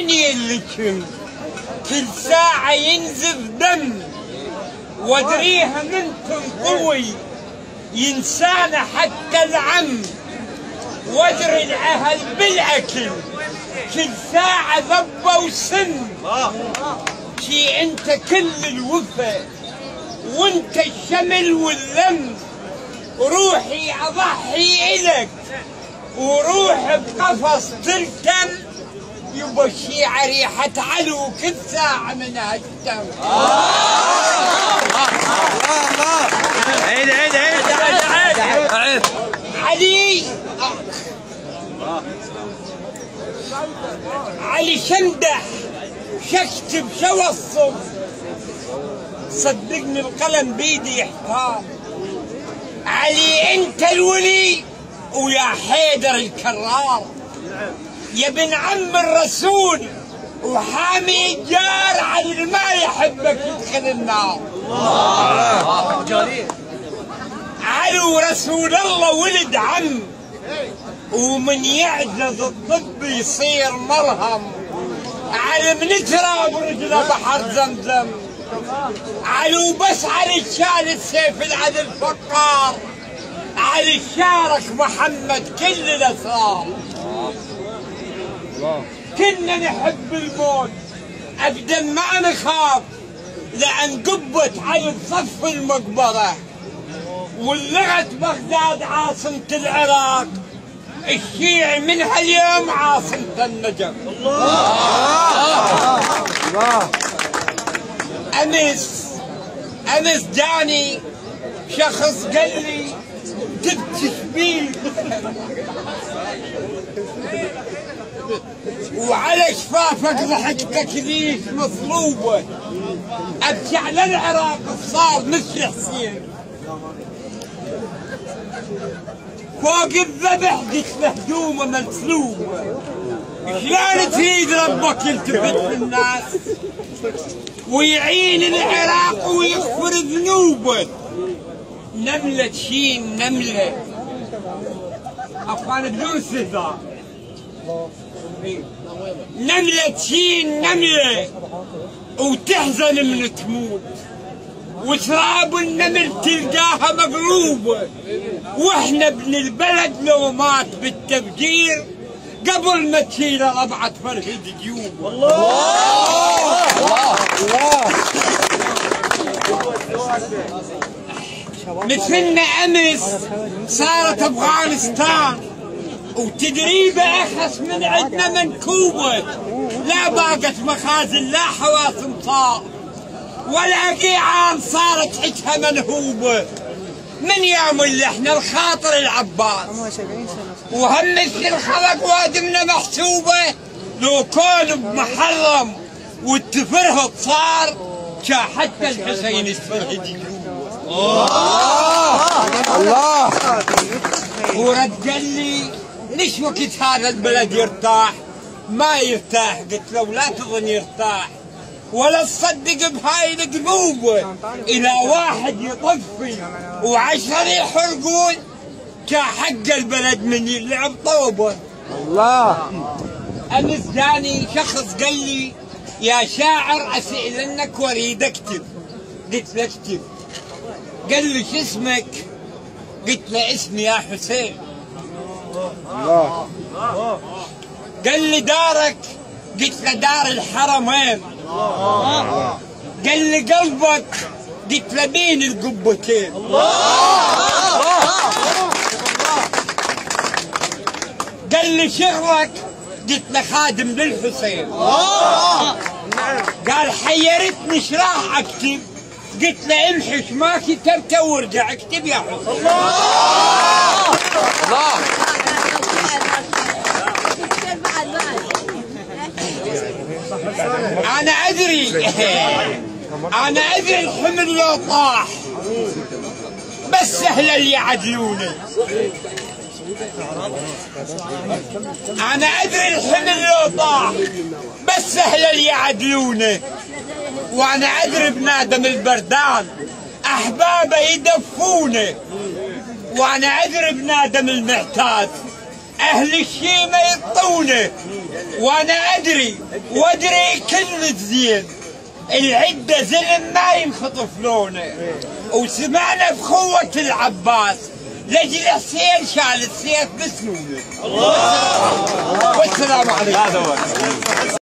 اللي كل ساعة ينزف دم وادريها منكم قوي ينسانا حتى العم، وادري الاهل بالاكل كل ساعة ذبة وسن. شي انت كل الوفا وانت الشمل واللم، روحي اضحي الك وروح بقفص تلتم، يبا الشيعة ريحة علو كل ساعة من هالدم. عيد عيد عيد علي شمدح شكتب شوصف، صدقني القلم بيدي يحتار. علي انت الولي ويا حيدر الكرار، يا ابن عم الرسول وحامي الجار، علي ما يحبك يدخل النار. علي ورسول الله ولد عم، ومن يعجز الطب يصير مرهم. علي من تراب رجله بحر زمزم، علي وبس علي شال السيف العدل فقار. علي شارك محمد كل الاسرار. كنا نحب الموت ابدا ما نخاف، لان قبة علي بصف المقبرة، ولغت بغداد عاصمة العراق، الشيعي من هاليوم عاصمة النجف. امس جاني شخص قال لي جبت شبيب وعلى شفافك ضحكتك ليش مصلوبه، ابكي على العراق صار مثل حسين فوق الذبح، قلت له هدومه مسلوبه. شلون تريد ربك يلتفت للناس ويعين العراق ويغفر ذنوبه؟ نملة شين نملة، أخوان بدون استهزاء، نملة شين نملة وتحزن من تموت، وتراب النمل تلقاها مقلوبة. واحنا ابن البلد لو مات بالتفجير قبل ما تشيله ربعة فرهد جيوب. مثلنا امس صارت افغانستان وتدريبه اخس من عندنا منكوبه، لا باقت مخازن لا حواسم صار ولا قيعان، صارت حجها منهوبه. من يوم اللي احنا الخاطر العباس وهم مثل الخلق وادمنا محسوبه، لو كون بمحرم والتفرهد صار حتى الحسين يستفرهد يجوب. الله ورد قال لي ليش وقت هذا البلد يرتاح؟ ما يرتاح. قلت له لا تظن يرتاح ولا تصدق بهاي القلوبه، الى واحد يطفي وعشرة يحرقون كحق البلد من يلعب طوبه. الله. امس جاني شخص قال لي يا شاعر اسالنك واريد اكتب. قلت له اكتب. قال لي شو اسمك؟ قلت له اسمي يا حسين. الله. قال لي دارك؟ قلت له دار الحرمين. قال لي قلبك؟ قلت له بين القبتين. قال لي شغلك؟ قلت له خادم للحسين. قال حيرتني ايش راح اكتب؟ قلت له امحش ما كتبته وارجع اكتب يا حسين. الله. أنا أدري الحمل لو طاح بس سهل اللي يعدلوني. أنا أدري الحمل لو طاح بس سهل اللي يعدلوني. وأنا أدري بنادم البردان أحبابه يدفوني. وأنا أدري بنادم المعتاد اهل الشيمة يطونه، وانا ادري وادري كلمة زين، العدة زلم ما ينخطف لونه. وسمعنا بخوة العباس لجل حسين شال السيف بسنونه. والسلام عليكم.